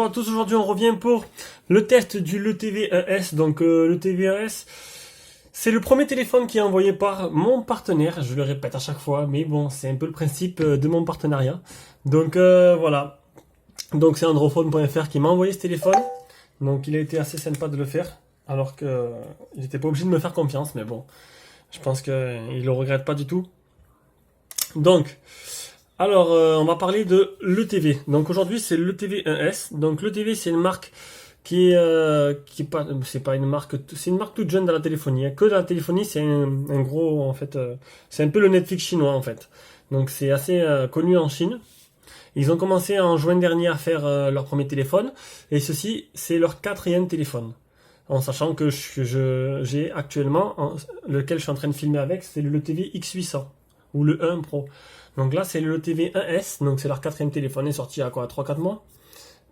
à tous, aujourd'hui on revient pour le test du LeTV 1S. Donc le LeTV 1S, c'est le premier téléphone qui est envoyé par mon partenaire, je le répète à chaque fois, mais bon, c'est un peu le principe de mon partenariat. Donc voilà, donc c'est androphone.fr qui m'a envoyé ce téléphone, donc il a été assez sympa de le faire, alors que il n'était pas obligé de me faire confiance, mais bon, je pense qu'il le regrette pas du tout. Donc... Alors, on va parler de l'ETV. Donc aujourd'hui, c'est l'ETV 1S. Donc l'ETV, c'est une marque qui est pas, c'est pas une marque, c'est une marque toute jeune dans la téléphonie. Que dans la téléphonie, c'est un gros, en fait, c'est un peu le Netflix chinois en fait. Donc c'est assez connu en Chine. Ils ont commencé en juin dernier à faire leur premier téléphone, et ceci, c'est leur 4e téléphone. En sachant que j'ai actuellement, lequel je suis en train de filmer avec, c'est le LeTV X800 ou le 1 Pro. Donc là, c'est le LeTV 1S, donc c'est leur 4e téléphone, est sorti à quoi, 3-4 mois.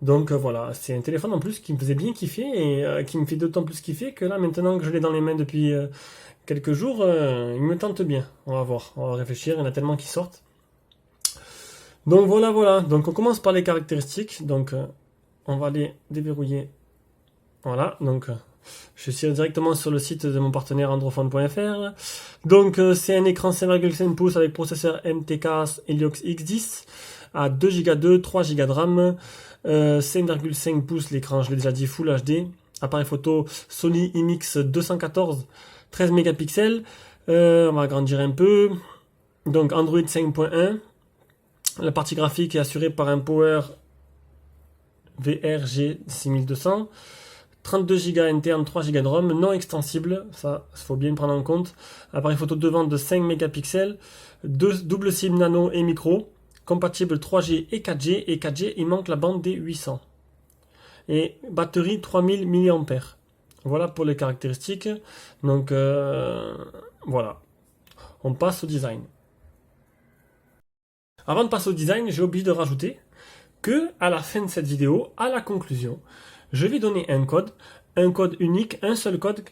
Donc voilà, c'est un téléphone en plus qui me faisait bien kiffer, et qui me fait d'autant plus kiffer que là, maintenant que je l'ai dans les mains depuis quelques jours, il me tente bien. On va voir, on va réfléchir, il y en a tellement qui sortent. Donc voilà, donc on commence par les caractéristiques, donc on va les déverrouiller. Voilà, donc... je suis directement sur le site de mon partenaire androphone.fr. Donc c'est un écran 5,5 pouces avec processeur MTK Heliox X10 à 2 Go de 3 Go de RAM, 5,5 pouces l'écran, je l'ai déjà dit, Full HD. Appareil photo Sony IMX 214, 13 mégapixels. On va agrandir un peu. Donc Android 5.1. La partie graphique est assurée par un Power VRG 6200. 32 Go interne, 3 Go de ROM, non extensible, ça, il faut bien le prendre en compte. Appareil photo devant de 5 mégapixels, double SIM nano et micro, compatible 3G et 4G, et 4G, il manque la bande des 800. Et batterie 3000 mAh. Voilà pour les caractéristiques. Donc, voilà. On passe au design. Avant de passer au design, j'ai oublié de rajouter que, à la fin de cette vidéo, à la conclusion, je vais donner un code unique, un seul code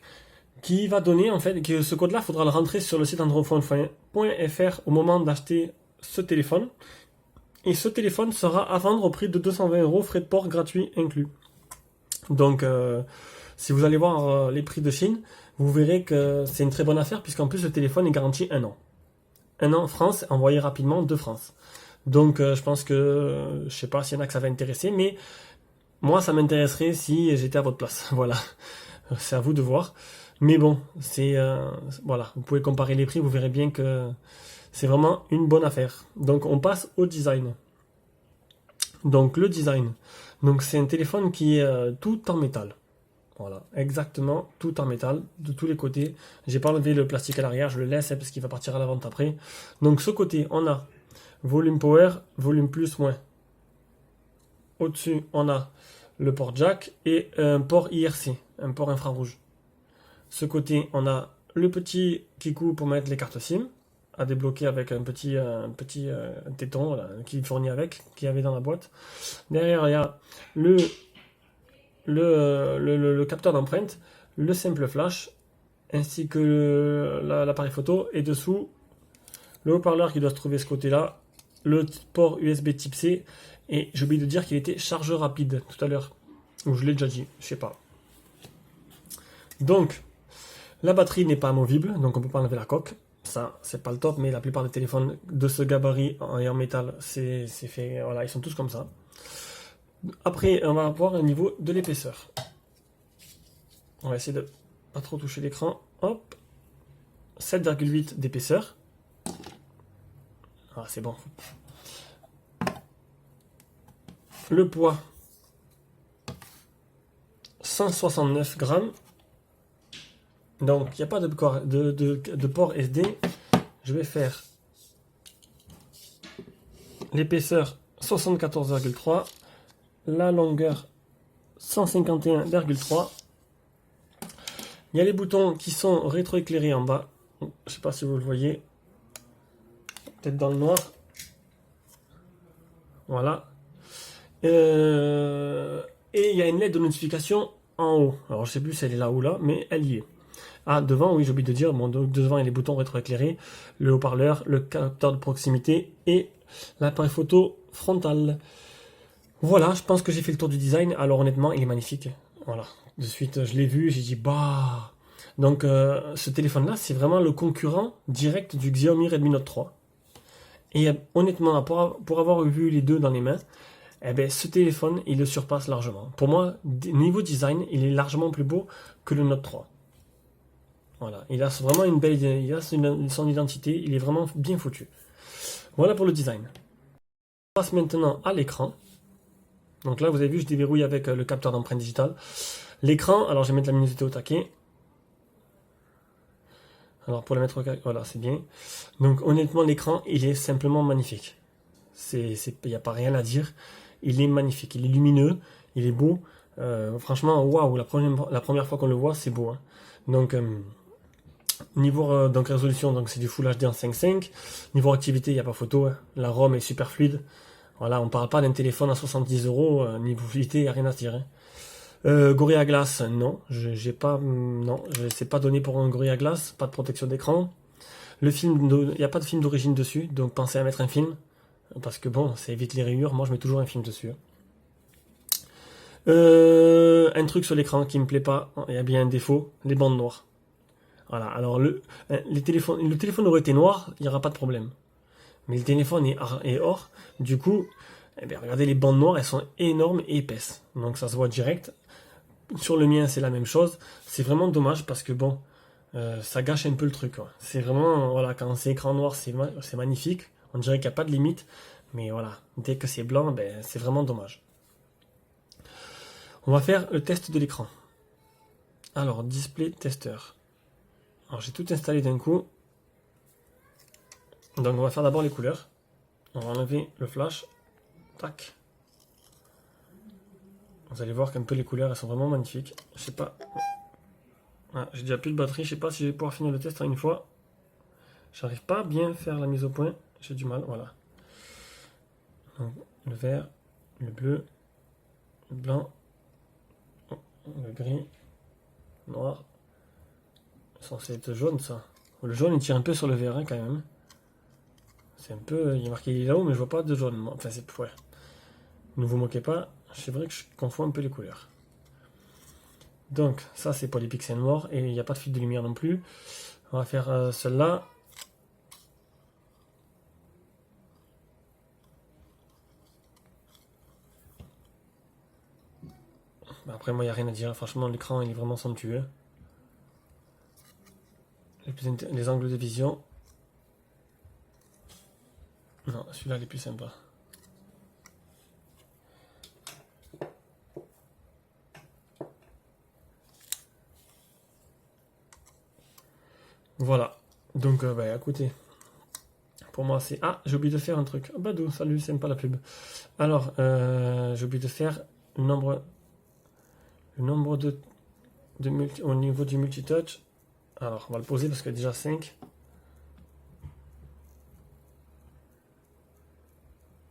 qui va donner, en fait, que ce code-là, il faudra le rentrer sur le site androphone.fr au moment d'acheter ce téléphone. Et ce téléphone sera à vendre au prix de 220 €, frais de port gratuits inclus. Donc, si vous allez voir les prix de Chine, vous verrez que c'est une très bonne affaire, puisqu'en plus, le téléphone est garanti 1 an. 1 an France, envoyé rapidement de France. Donc, je pense que, je sais pas s'il y en a que ça va intéresser, mais moi, ça m'intéresserait si j'étais à votre place. Voilà, c'est à vous de voir. Mais bon, c'est voilà, vous pouvez comparer les prix, vous verrez bien que c'est vraiment une bonne affaire. Donc, on passe au design. Donc, le design. Donc, c'est un téléphone qui est tout en métal. Voilà, exactement, tout en métal, de tous les côtés. J'ai pas enlevé le plastique à l'arrière, je le laisse parce qu'il va partir à la vente après. Donc, ce côté, on a volume power, volume plus, moins. Au-dessus, on a le port jack et un port IRC, un port infrarouge. Ce côté, on a le petit kikou pour mettre les cartes SIM, à débloquer avec un petit téton là, qui fournit avec, qui avait dans la boîte. Derrière, il y a le capteur d'empreinte, le simple flash, ainsi que l'appareil photo, et dessous, le haut-parleur qui doit se trouver ce côté-là, le port USB type C, et j'ai oublié de dire qu'il était chargeur rapide tout à l'heure, ou je l'ai déjà dit, je sais pas. Donc, la batterie n'est pas amovible, donc on peut pas enlever la coque, ça c'est pas le top, mais la plupart des téléphones de ce gabarit et en métal, c'est fait, voilà, ils sont tous comme ça. Après, on va voir au niveau de l'épaisseur. On va essayer de pas trop toucher l'écran, hop, 7,8 d'épaisseur. Ah, c'est bon. Le poids, 169 grammes. Donc, il n'y a pas de port SD. Je vais faire l'épaisseur 74,3. La longueur 151,3. Il y a les boutons qui sont rétroéclairés en bas. Je ne sais pas si vous le voyez. Peut-être dans le noir. Voilà. Et il y a une LED de notification en haut. Alors je sais plus si elle est là ou là, mais elle y est. Ah, devant, oui, j'ai oublié de dire, bon, devant il y a les boutons rétroéclairés, le haut-parleur, le capteur de proximité et l'appareil photo frontal. Voilà, je pense que j'ai fait le tour du design. Alors honnêtement, il est magnifique. Voilà, de suite, je l'ai vu, j'ai dit bah. Donc ce téléphone-là, c'est vraiment le concurrent direct du Xiaomi Redmi Note 3. Et honnêtement, pour avoir vu les deux dans les mains, eh ben, ce téléphone, il le surpasse largement. Pour moi, niveau design, il est largement plus beau que le Note 3. Voilà, il a vraiment une belle, il a son identité, il est vraiment bien foutu. Voilà pour le design. On passe maintenant à l'écran. Donc là, vous avez vu, je déverrouille avec le capteur d'empreinte digitale. L'écran, alors je vais mettre la luminosité au taquet. Alors pour le mettre au taquet, voilà, c'est bien. Donc honnêtement, l'écran, il est simplement magnifique. Il n'y a pas rien à dire. Il est magnifique, il est lumineux, il est beau. Franchement, waouh, la première fois qu'on le voit, c'est beau. Hein. Donc, niveau donc résolution, donc c'est du Full HD en 5.5. Niveau activité, il n'y a pas photo. Hein. La ROM est super fluide. Voilà, on parle pas d'un téléphone à 70 euros. Niveau fluidité, il n'y a rien à dire. Hein. Gorilla Glass, non, j'ai pas, non, je sais pas donné pour un Gorilla Glass, pas de protection d'écran. Le film, il n'y a pas de film d'origine dessus, donc pensez à mettre un film. Parce que bon, ça évite les rayures, moi je mets toujours un film dessus. Un truc sur l'écran qui me plaît pas, il y a bien un défaut, les bandes noires. Voilà, alors le téléphone aurait été noir, il n'y aura pas de problème. Mais le téléphone est or, du coup, eh bien, regardez les bandes noires, elles sont énormes et épaisses. Donc ça se voit direct. Sur le mien, c'est la même chose. C'est vraiment dommage parce que bon, ça gâche un peu le truc. C'est vraiment, voilà, quand c'est écran noir, c'est magnifique. On dirait qu'il n'y a pas de limite, mais voilà, dès que c'est blanc, ben, c'est vraiment dommage. On va faire le test de l'écran. Alors, display tester. Alors, j'ai tout installé d'un coup. Donc, on va faire d'abord les couleurs. On va enlever le flash. Tac. Vous allez voir qu'un peu les couleurs, elles sont vraiment magnifiques. Je sais pas. Ah, j'ai déjà plus de batterie, je sais pas si je vais pouvoir finir le test en une fois. J'arrive pas à bien faire la mise au point. J'ai du mal, voilà. Donc, le vert, le bleu, le blanc, le gris, le noir. C'est censé être jaune, ça. Le jaune, il tire un peu sur le vert, hein, quand même. C'est un peu... Il est marqué là-haut, mais je vois pas de jaune. Enfin, c'est... Ouais. Ne vous moquez pas. C'est vrai que je confonds un peu les couleurs. Donc, ça, c'est pour les pixels noirs. Et il n'y a pas de fuite de lumière non plus. On va faire celle-là. Après, moi, il n'y a rien à dire. Franchement, l'écran, il est vraiment somptueux. Les angles de vision. Non, celui-là, il est plus sympa. Voilà. Donc, bah, écoutez. Pour moi, c'est... Ah, j'ai oublié de faire un truc. Badou, salut, c'est pas la pub. Alors, j'ai oublié de faire le nombre au niveau du multitouch. Alors, on va le poser parce qu'il y a déjà 5.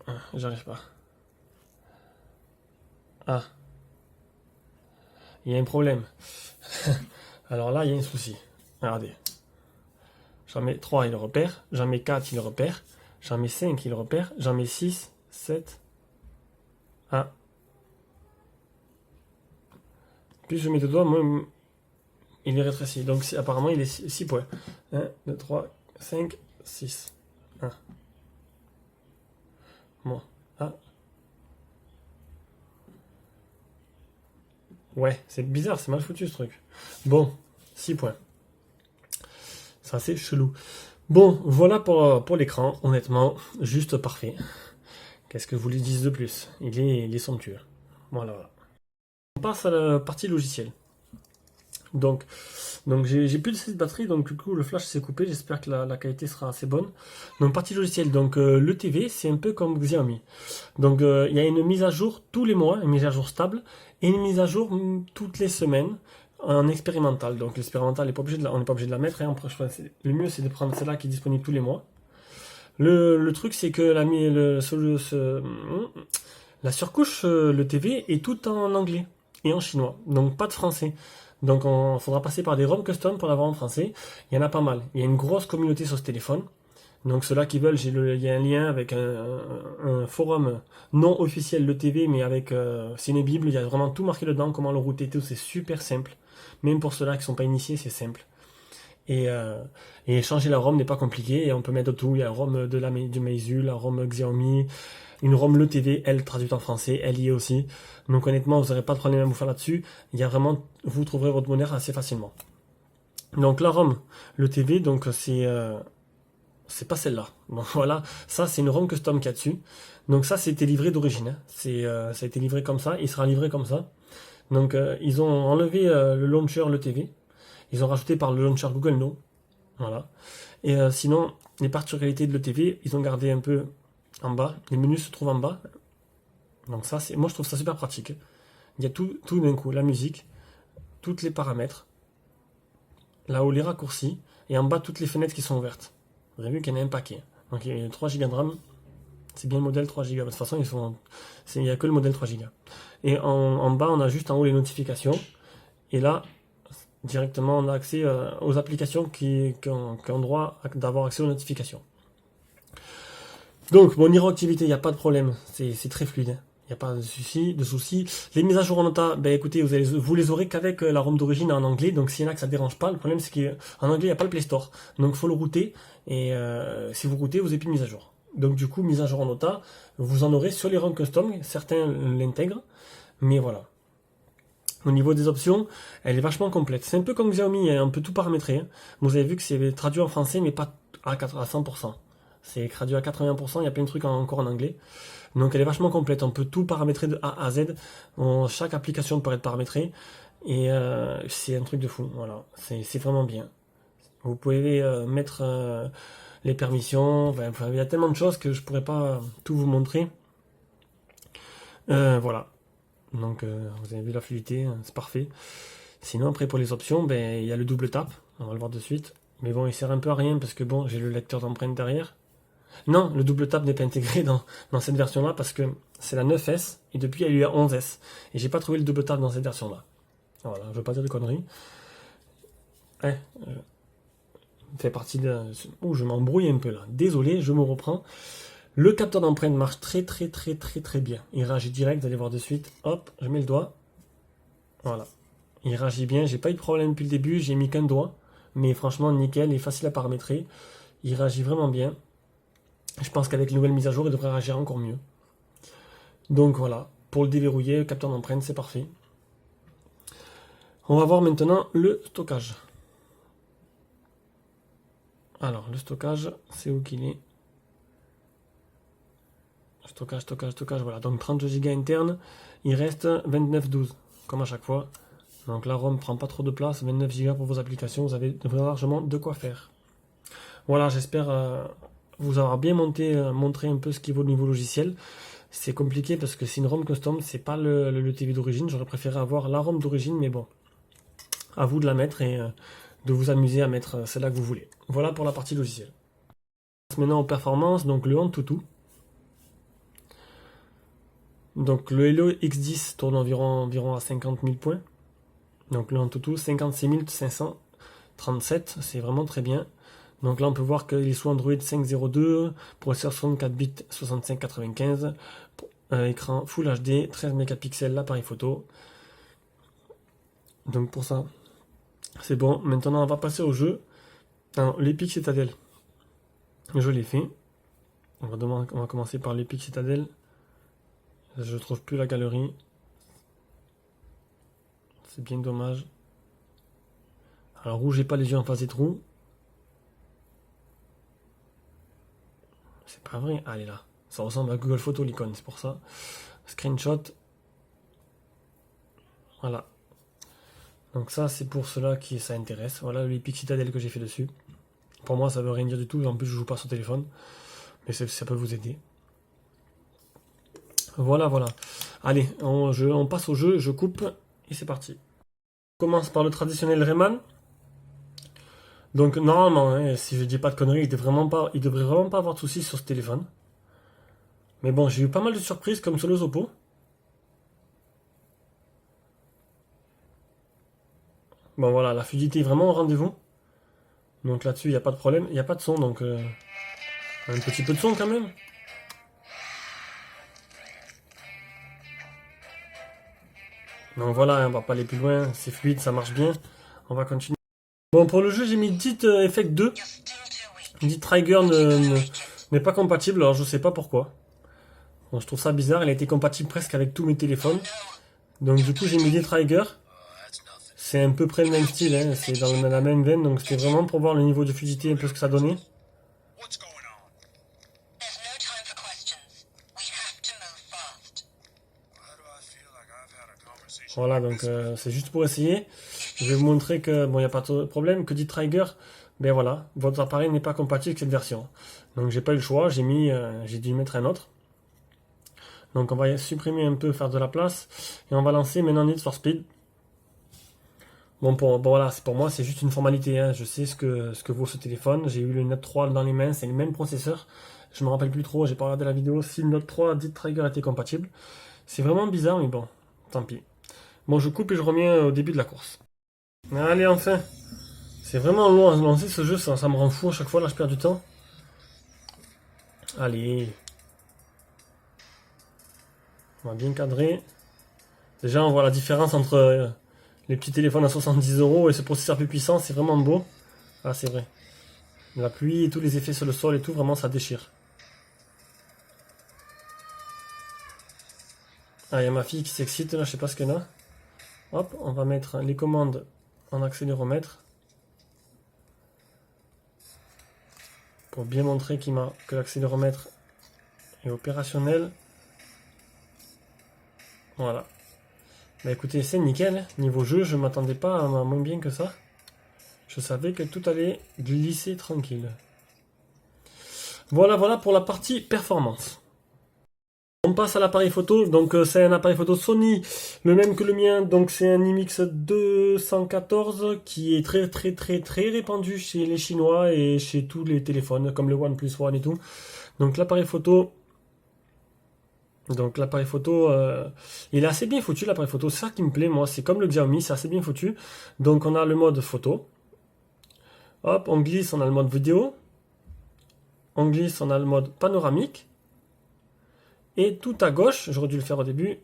Ah, j'arrive pas. Ah, il y a un problème. Alors là, il y a un souci. Regardez. J'en mets 3, il le repère. J'en mets 4, il le repère. J'en mets 5, il le repère. J'en mets 6, 7. Ah. Plus je mets deux doigts, moins il est rétréci. Donc apparemment, il est 6 points. 1, 2, 3, 5, 6. 1. Bon. Ah. Ouais, c'est bizarre, c'est mal foutu ce truc. Bon, 6 points. C'est assez chelou. Bon, voilà pour l'écran, honnêtement, juste parfait. Qu'est-ce que vous lui dites de plus? Il est somptueux. Voilà. On passe à la partie logicielle. Donc j'ai plus de 6 batteries, donc du coup le flash s'est coupé, j'espère que la qualité sera assez bonne. Donc partie logicielle, donc le TV c'est un peu comme Xiaomi. Donc il y a une mise à jour tous les mois, une mise à jour stable, et une mise à jour toutes les semaines en expérimental. Donc l'expérimental, on n'est pas obligé de la mettre, hein. Le mieux c'est de prendre celle-là qui est disponible tous les mois. Le truc c'est que la surcouche, le TV est tout en anglais et en chinois, donc pas de français. Donc il faudra passer par des ROM custom pour l'avoir en français. Il y en a pas mal. Il y a une grosse communauté sur ce téléphone. Donc ceux-là qui veulent, il y a un lien avec un forum non officiel de TV, mais avec Cinébible, il y a vraiment tout marqué dedans, comment le router, tout, c'est super simple. Même pour ceux-là qui sont pas initiés, c'est simple. Et, euh, et changer la ROM n'est pas compliqué, et on peut mettre tout, il y a la ROM du Meizu, la ROM Xiaomi, une ROM Le TV, elle traduite en français, elle y est aussi. Donc honnêtement, vous n'aurez pas de problème à vous faire là-dessus, il y a vraiment, vous trouverez votre bonheur assez facilement. Donc la ROM Le TV, donc c'est pas celle-là. Donc voilà, ça c'est une ROM custom qu'il y a dessus. Donc ça c'était livré d'origine. Hein. Ça a été livré comme ça, il sera livré comme ça. Donc ils ont enlevé le launcher le TV. Ils ont rajouté par le launcher Google No. Voilà. Et sinon, les particularités de l'ETV, ils ont gardé un peu en bas. Les menus se trouvent en bas. Donc ça, moi je trouve ça super pratique. Il y a tout d'un coup, la musique, tous les paramètres, là-haut les raccourcis, et en bas toutes les fenêtres qui sont ouvertes. Vous avez vu qu'il y en a un paquet. Donc il y a 3 Go de RAM, c'est bien le modèle 3 Go. De toute façon, il n'y a que le modèle 3 Go. Et en bas, on a juste en haut les notifications. Et là, directement, on a accès aux applications qui ont droit d'avoir accès aux notifications. Donc, bon, niveau activité, il n'y a pas de problème. C'est très fluide. Hein. Il n'y a pas de soucis. Les mises à jour en nota, ben écoutez, vous les aurez qu'avec la ROM d'origine en anglais. Donc, s'il y en a que ça ne dérange pas, le problème c'est qu'en anglais, il n'y a pas le Play Store. Donc, il faut le router. Et si vous routez, vous n'avez plus de mise à jour. Donc, du coup, mise à jour en nota, vous en aurez sur les ROM custom. Certains l'intègrent. Mais voilà. Au niveau des options, elle est vachement complète. C'est un peu comme Xiaomi, on peut tout paramétrer. Hein. Vous avez vu que c'est traduit en français, mais pas à 100%. C'est traduit à 80%, il y a plein de trucs encore en anglais. Donc elle est vachement complète, on peut tout paramétrer de A à Z. Chaque application peut être paramétrée. Et c'est un truc de fou, voilà. C'est vraiment bien. Vous pouvez mettre les permissions, enfin, il y a tellement de choses que je pourrais pas tout vous montrer. Voilà. Donc vous avez vu la fluidité, c'est parfait. Sinon après pour les options, ben il y a le double tap, on va le voir de suite. Mais bon, il sert un peu à rien parce que bon, j'ai le lecteur d'empreintes derrière. Non, le double tap n'est pas intégré dans cette version-là parce que c'est la 9S et depuis il y a eu la 11S. Et j'ai pas trouvé le double tap dans cette version-là. Voilà, je veux pas dire de conneries. Ouais, fait partie de... Ouh, je m'embrouille un peu là. Désolé, je me reprends. Le capteur d'empreinte marche très bien. Il réagit direct, vous allez voir de suite. Hop, je mets le doigt. Voilà. Il réagit bien, j'ai pas eu de problème depuis le début, j'ai mis qu'un doigt. Mais franchement, nickel, il est facile à paramétrer. Il réagit vraiment bien. Je pense qu'avec les nouvelles mises à jour, il devrait réagir encore mieux. Donc voilà, pour le déverrouiller, le capteur d'empreinte, c'est parfait. On va voir maintenant le stockage. Alors, le stockage, c'est où qu'il est? Stockage, voilà. Donc 32 Go interne, il reste 29,12, comme à chaque fois. Donc la ROM prend pas trop de place, 29 Go pour vos applications, vous avez largement de quoi faire. Voilà, j'espère vous avoir bien montré un peu ce qui vaut au niveau logiciel. C'est compliqué parce que c'est une ROM custom, c'est pas le TV d'origine. J'aurais préféré avoir la ROM d'origine, mais bon, à vous de la mettre et de vous amuser à mettre celle-là que vous voulez. Voilà pour la partie logicielle. Maintenant aux performances, donc le Antutu. Donc le Helio X10 tourne environ à 50 000 points. Donc le Antutu 56 537, c'est vraiment très bien. Donc là on peut voir qu'il est sous Android 5.02, processeur 64 bits 6595, écran Full HD, 13 mégapixels, l'appareil photo. Donc pour ça, c'est bon. Maintenant on va passer au jeu. Alors l'Epic Citadel, je l'ai fait. On va commencer par l'Epic Citadel. Je trouve plus la galerie. C'est bien dommage. Alors rougez pas les yeux en face des trous. C'est pas vrai. Ah, elle est là. Ça ressemble à Google Photos l'icône, c'est pour ça. Screenshot. Voilà. Donc ça c'est pour ceux-là qui ça intéresse. Voilà l'Epic Citadel que j'ai fait dessus. Pour moi ça veut rien dire du tout. En plus je joue pas sur téléphone. Mais ça peut vous aider. Voilà. Allez, on passe au jeu, je coupe et c'est parti. On commence par le traditionnel Rayman. Donc normalement, hein, si je dis pas de conneries, il devrait vraiment pas avoir de soucis sur ce téléphone. Mais bon, j'ai eu pas mal de surprises comme sur le Oppo. Bon voilà, la fluidité est vraiment au rendez-vous. Donc là-dessus, il n'y a pas de problème, il n'y a pas de son, donc Un petit peu de son quand même. Donc voilà, on va pas aller plus loin, c'est fluide, ça marche bien. On va continuer. Bon, pour le jeu, j'ai mis Dit Effect 2. Dit Trigger n'est pas compatible, alors je sais pas pourquoi. Bon, je trouve ça bizarre, il a été compatible presque avec tous mes téléphones. Donc du coup, j'ai mis Dit Trigger. C'est à peu près le même style, hein, c'est dans la même veine, donc c'était vraiment pour voir le niveau de fluidité, un peu ce que ça donnait. Voilà, donc c'est juste pour essayer. Je vais vous montrer que, bon, il n'y a pas de problème, que dit Trigger, ben voilà, votre appareil n'est pas compatible avec cette version. Donc j'ai pas eu le choix, j'ai dû mettre un autre. Donc on va supprimer un peu, faire de la place, et on va lancer maintenant Need for Speed. Bon, voilà, pour moi c'est juste une formalité, hein. Je sais ce que vaut ce téléphone, j'ai eu le Note 3 dans les mains, c'est le même processeur. Je me rappelle plus trop, j'ai pas regardé la vidéo, si le Note 3 dit Trigger était compatible. C'est vraiment bizarre, mais bon, tant pis. Bon, je coupe et je reviens au début de la course. Allez, enfin. C'est vraiment long à lancer ce jeu, ça me rend fou à chaque fois, là je perds du temps. Allez. On va bien cadrer. Déjà, on voit la différence entre les petits téléphones à 70 € et ce processeur plus puissant, c'est vraiment beau. Ah, c'est vrai. La pluie et tous les effets sur le sol et tout, vraiment ça déchire. Ah, il y a ma fille qui s'excite là, je sais pas ce qu'elle a. Hop, on va mettre les commandes en accéléromètre. Pour bien montrer que l'accéléromètre est opérationnel. Voilà. Bah écoutez, c'est nickel. Niveau jeu, je m'attendais pas à moins bien que ça. Je savais que tout allait glisser tranquille. Voilà pour la partie performance. On passe à l'appareil photo, donc c'est un appareil photo Sony, le même que le mien, donc c'est un IMX 214 qui est très répandu chez les Chinois et chez tous les téléphones, comme le OnePlus One et tout. Donc l'appareil photo, il est assez bien foutu l'appareil photo, c'est ça qui me plaît moi, c'est comme le Xiaomi, c'est assez bien foutu. Donc on a le mode photo, hop, on glisse, on a le mode vidéo, on glisse, on a le mode panoramique. Et tout à gauche, j'aurais dû le faire au début,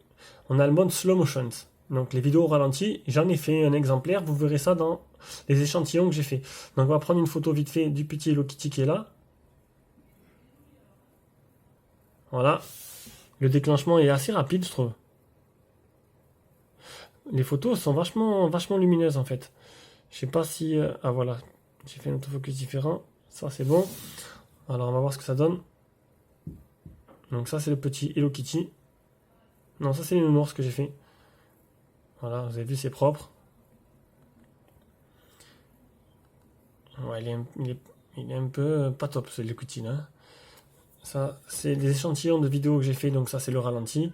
on a le mode slow motion. Donc les vidéos au ralenti, j'en ai fait un exemplaire, vous verrez ça dans les échantillons que j'ai fait. Donc on va prendre une photo vite fait du petit Hello Kitty qui est là. Voilà. Le déclenchement est assez rapide, je trouve. Les photos sont vachement lumineuses en fait. Je sais pas si... ah voilà, j'ai fait un autofocus différent. Ça c'est bon. Alors on va voir ce que ça donne. Donc ça c'est le petit Hello Kitty. Non, ça c'est les nounours que j'ai fait. Voilà, vous avez vu, c'est propre. Ouais, il est un peu pas top ce Hello Kitty là. Ça, c'est des échantillons de vidéos que j'ai fait, donc ça c'est le ralenti.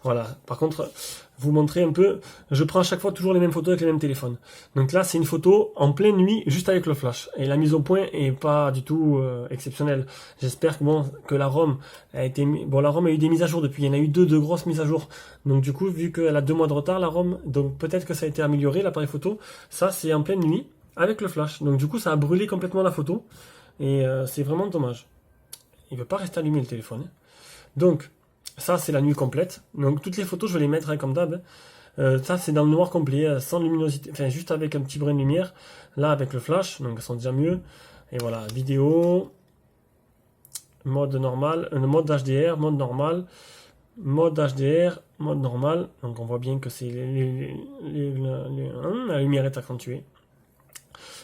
Voilà, par contre, vous montrer un peu, je prends à chaque fois toujours les mêmes photos avec les mêmes téléphones. Donc là, c'est une photo en pleine nuit, juste avec le flash. Et la mise au point est pas du tout exceptionnelle. J'espère que, que la ROM a été... Bon, la ROM a eu des mises à jour depuis, il y en a eu deux grosses mises à jour. Donc du coup, vu qu'elle a 2 mois de retard, la ROM, donc peut-être que ça a été amélioré, l'appareil photo. Ça, c'est en pleine nuit, avec le flash. Donc du coup, ça a brûlé complètement la photo. Et c'est vraiment dommage. Il ne veut pas rester allumé le téléphone. Donc, ça c'est la nuit complète. Donc toutes les photos, je vais les mettre comme d'hab. Ça c'est dans le noir complet, sans luminosité, enfin juste avec un petit brin de lumière. Là avec le flash, donc elles sont déjà mieux. Et voilà, vidéo, mode normal, mode HDR, mode normal, mode HDR, mode normal. Donc on voit bien que c'est la lumière est accentuée.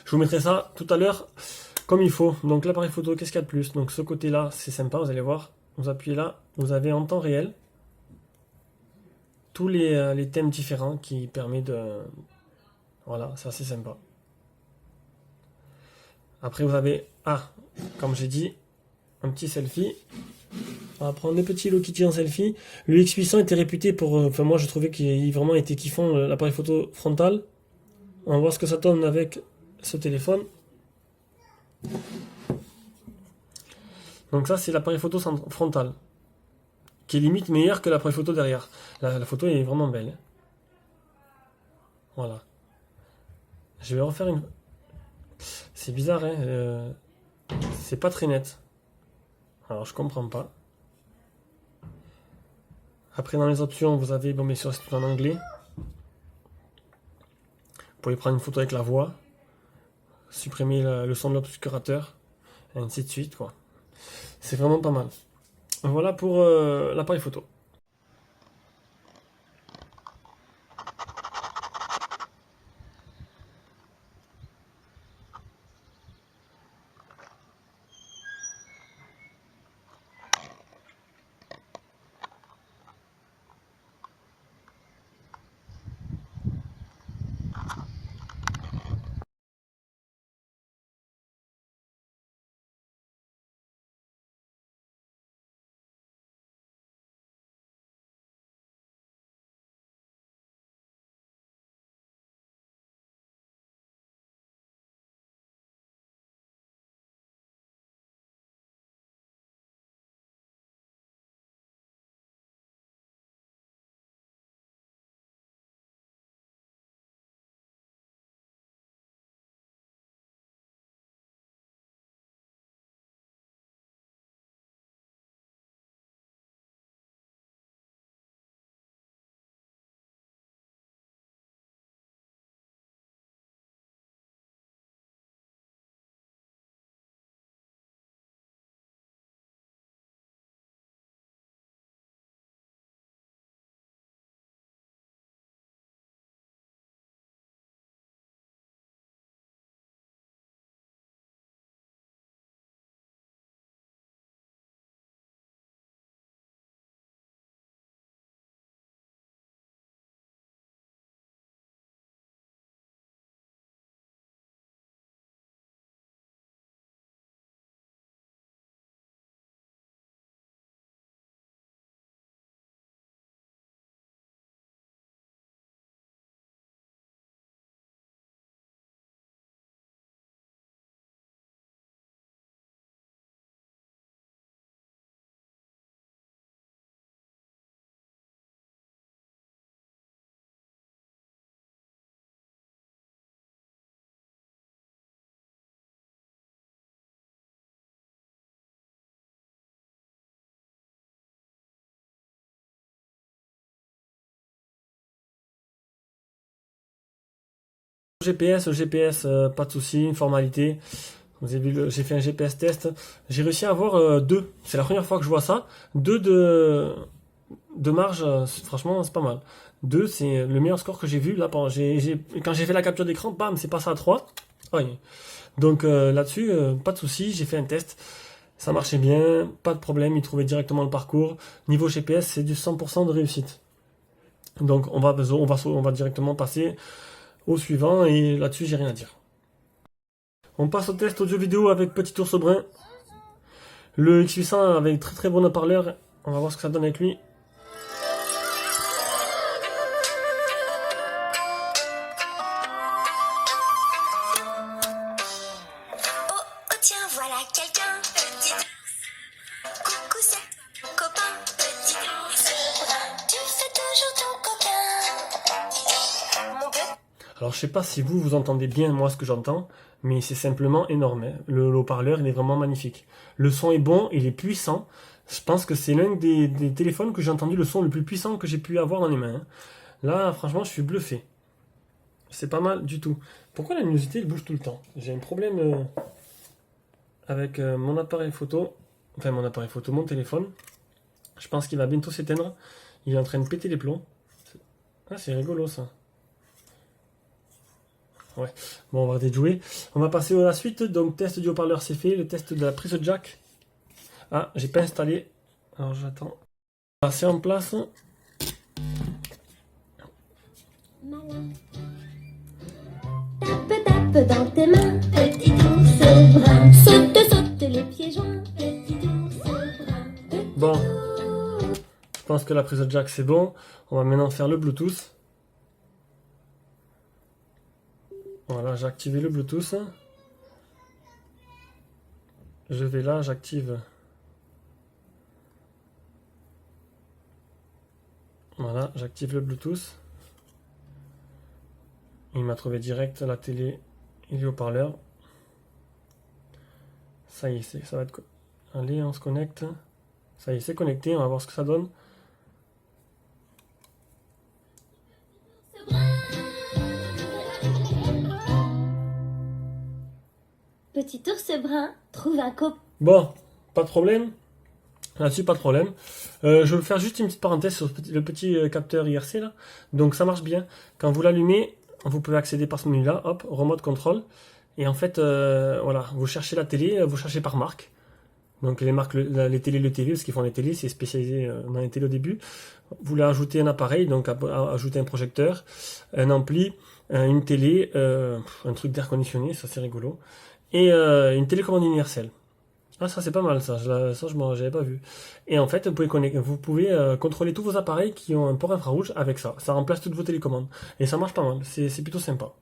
Je vous mettrai ça tout à l'heure. Comme il faut. Donc l'appareil photo, qu'est-ce qu'il y a de plus? Donc ce côté-là, c'est sympa, vous allez voir. Vous appuyez là, vous avez en temps réel tous les thèmes différents qui permettent de... Voilà, c'est assez sympa. Après vous avez, comme j'ai dit, un petit selfie. On va prendre le petit Hello Kitty en selfie. Le X800 était réputé pour... Enfin moi je trouvais qu'il vraiment était kiffant, l'appareil photo frontal. On va voir ce que ça donne avec ce téléphone. Donc ça c'est l'appareil photo frontal, qui est limite meilleur que l'appareil photo derrière. La photo est vraiment belle. Voilà. Je vais refaire une... C'est bizarre, hein, c'est pas très net. Alors je comprends pas. Après dans les options vous avez, bon bien sûr c'est tout en anglais. Vous pouvez prendre une photo avec la voix, supprimer le son de l'obscurateur, et ainsi de suite quoi. C'est vraiment pas mal. Voilà pour l'appareil photo. GPS, pas de souci, une formalité. Vous avez vu, j'ai fait un GPS test. J'ai réussi à avoir 2. C'est la première fois que je vois ça. 2 de marge, franchement, c'est pas mal. 2, c'est le meilleur score que j'ai vu. Là, quand j'ai fait la capture d'écran, bam, c'est passé à 3. Oui. Donc là-dessus, pas de souci, j'ai fait un test. Ça marchait bien, pas de problème, il trouvait directement le parcours. Niveau GPS, c'est du 100% de réussite. Donc on va directement passer au suivant et là-dessus, j'ai rien à dire. On passe au test audio-vidéo avec Petit Ours Brun. Le X800 avec très très bon haut-parleur. On va voir ce que ça donne avec lui. Oh tiens, voilà quelqu'un, petit ours. Coucou, c'est ton copain, petit ours brun. Tu fais toujours ton coquin. Mon petit. Alors je sais pas si vous entendez bien moi ce que j'entends, mais c'est simplement énorme, hein. Le haut-parleur il est vraiment magnifique. Le son est bon, il est puissant. Je pense que c'est l'un des téléphones que j'ai entendu le son le plus puissant que j'ai pu avoir dans les mains, hein. Là franchement je suis bluffé. C'est pas mal du tout. Pourquoi la luminosité elle bouge tout le temps? J'ai un problème avec mon appareil photo, enfin mon appareil photo, mon téléphone. Je pense qu'il va bientôt s'éteindre. Il est en train de péter les plombs. Ah c'est rigolo ça. Ouais, bon, on va arrêter de jouer. On va passer à la suite. Donc, test du haut-parleur, c'est fait. Le test de la prise jack. Ah, j'ai pas installé. Alors, j'attends. Ah, c'est en place. Tape, tape dans tes mains, petit ours brun. Saute, saute les pieds joints, petit ours brun. Bon, je pense que la prise jack, c'est bon. On va maintenant faire le Bluetooth. Voilà, j'ai activé le Bluetooth. Je vais là, j'active. Voilà, j'active le Bluetooth. Il m'a trouvé direct la télé et le haut-parleur. Ça y est, ça va être quoi? Allez, on se connecte. Ça y est, c'est connecté, on va voir ce que ça donne. Petit ours brun trouve un copain. Bon, pas de problème. Là-dessus, pas de problème. Je vais faire juste une petite parenthèse sur le petit capteur IRC là. Donc ça marche bien. Quand vous l'allumez, vous pouvez accéder par ce menu-là. Hop, remote control. Et en fait, voilà, vous cherchez la télé, vous cherchez par marque. Donc les marques, les télés, le TV, parce qu'ils font les télés, c'est spécialisé dans les télés au début. Vous voulez ajouter un appareil, donc ajouter un projecteur, un ampli, une télé, un truc d'air conditionné, ça c'est rigolo, et une télécommande universelle. Ah ça c'est pas mal ça, j'avais pas vu. Et en fait vous pouvez contrôler tous vos appareils qui ont un port infrarouge avec ça. Ça remplace toutes vos télécommandes. Et ça marche pas mal, c'est plutôt sympa.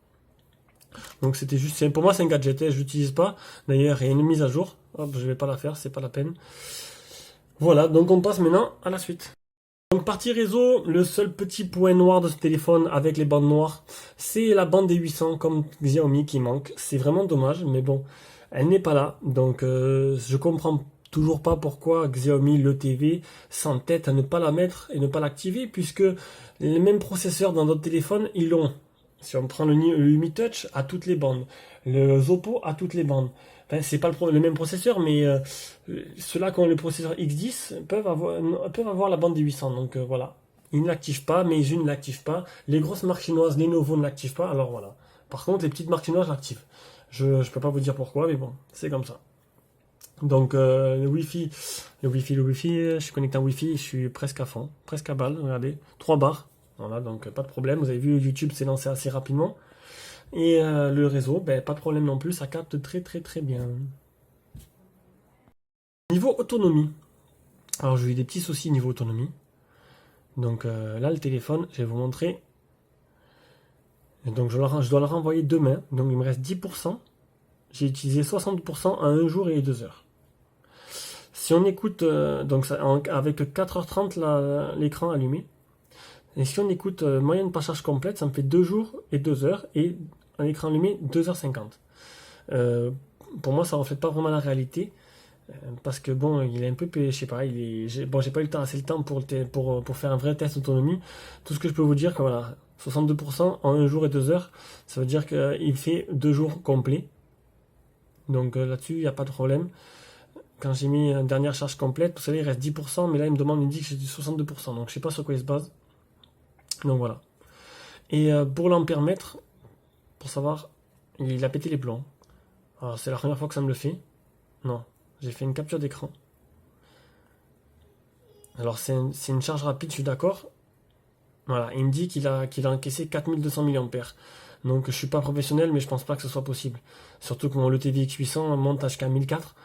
Donc c'était juste, pour moi c'est un gadget, je l'utilise pas. D'ailleurs il y a une mise à jour, hop, je vais pas la faire, c'est pas la peine. Voilà, donc on passe maintenant à la suite. Donc partie réseau, le seul petit point noir de ce téléphone avec les bandes noires, c'est la bande des 800 comme Xiaomi qui manque. C'est vraiment dommage, mais bon, elle n'est pas là. Donc je comprends toujours pas pourquoi Xiaomi, le TV, s'entête à ne pas la mettre et ne pas l'activer, puisque les mêmes processeurs dans d'autres téléphones, ils l'ont. Si on prend le Mi Touch à toutes les bandes, le Oppo à toutes les bandes. Enfin, c'est pas le même processeur, mais ceux-là qui ont le processeur X10 peuvent avoir la bande des 800. Donc voilà, ils ne l'activent pas, Meizu ne l'active pas. Les grosses marques chinoises, Lenovo ne l'activent pas. Alors voilà. Par contre, les petites marques chinoises l'activent. Je peux pas vous dire pourquoi, mais bon, c'est comme ça. Donc le Wi-Fi, je suis connecté en Wi-Fi, je suis presque à fond, presque à balle. Regardez, 3 barres. Voilà, donc pas de problème. Vous avez vu, YouTube s'est lancé assez rapidement. Et le réseau, pas de problème non plus, ça capte très très très bien. Niveau autonomie. Alors j'ai eu des petits soucis niveau autonomie. Donc là le téléphone, je vais vous montrer. Et donc je dois le renvoyer demain. Donc il me reste 10%. J'ai utilisé 60% en 1 jour et 2 heures. Si on écoute, donc ça, avec 4h30 l'écran allumé. Et si on écoute moyenne passage complète, ça me fait 2 jours et 2 heures. Et un écran allumé 2h50. Pour moi ça reflète pas vraiment la réalité. Parce que bon, il est un peu, je sais pas, j'ai pas eu assez le temps pour faire un vrai test d'autonomie. Tout ce que je peux vous dire, que voilà, 62% en 1 jour et 2 heures, ça veut dire qu'il fait 2 jours complets. Donc là-dessus, il n'y a pas de problème. Quand j'ai mis une dernière charge complète, vous savez, il reste 10%, mais là, il me dit que j'ai du 62%. Donc je sais pas sur quoi il se base. Donc voilà. Et pour l'ampèremètre, pour savoir, il a pété les plombs. Alors c'est la première fois que ça me le fait. Non. J'ai fait une capture d'écran. Alors c'est une charge rapide, je suis d'accord. Voilà, il me dit qu'il a encaissé 4200 mAh. Donc je suis pas professionnel, mais je pense pas que ce soit possible. Surtout que le TV X800 monte jusqu'à 1004.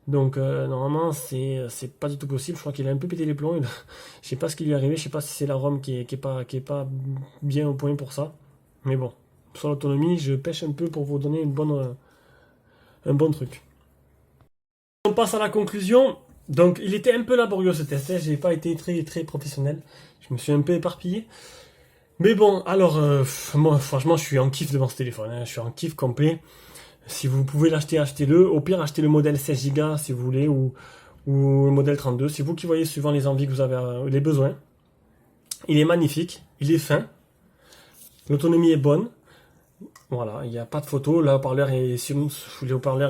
Donc normalement c'est pas du tout possible. Je crois qu'il a un peu pété les plombs. Je sais pas ce qui lui est arrivé. Je sais pas si c'est la ROM qui est pas bien au point pour ça. Mais bon, sur l'autonomie, je pêche un peu pour vous donner un bon truc. On passe à la conclusion. Donc il était un peu laborieux ce test, j'ai pas été très très professionnel, je me suis un peu éparpillé. Mais bon, alors moi franchement je suis en kiff devant ce téléphone, je suis en kiff complet. Si vous pouvez l'acheter, achetez-le. Au pire, achetez le modèle 16 Go si vous voulez, ou le modèle 32. C'est vous qui voyez suivant les envies que vous avez, les besoins. Il est magnifique, il est fin, l'autonomie est bonne. Voilà, il n'y a pas de photo, le haut-parleur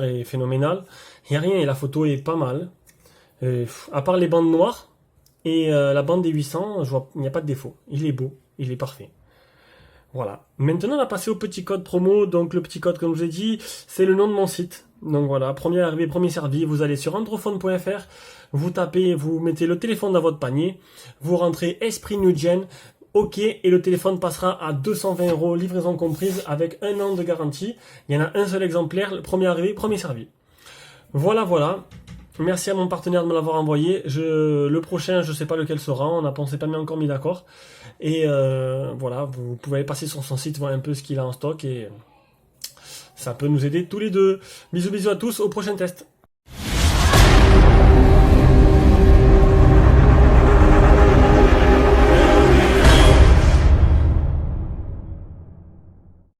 est phénoménal. Il n'y a rien et la photo est pas mal. À part les bandes noires et la bande des 800, il n'y a pas de défaut. Il est beau, il est parfait. Voilà. Maintenant, on va passer au petit code promo. Donc, le petit code, comme je vous ai dit, c'est le nom de mon site. Donc voilà, premier arrivé, premier servi. Vous allez sur androphone.fr, vous mettez le téléphone dans votre panier, vous rentrez Esprit New Gen, OK, et le téléphone passera à 220 €, livraison comprise, avec 1 an de garantie. Il y en a un seul exemplaire, le premier arrivé, premier servi. Voilà, voilà. Merci à mon partenaire de me l'avoir envoyé. Le prochain, je sais pas lequel sera, on s'est pas encore mis d'accord. Et voilà, vous pouvez aller passer sur son site, voir un peu ce qu'il a en stock, et ça peut nous aider tous les deux. Bisous bisous à tous, au prochain test.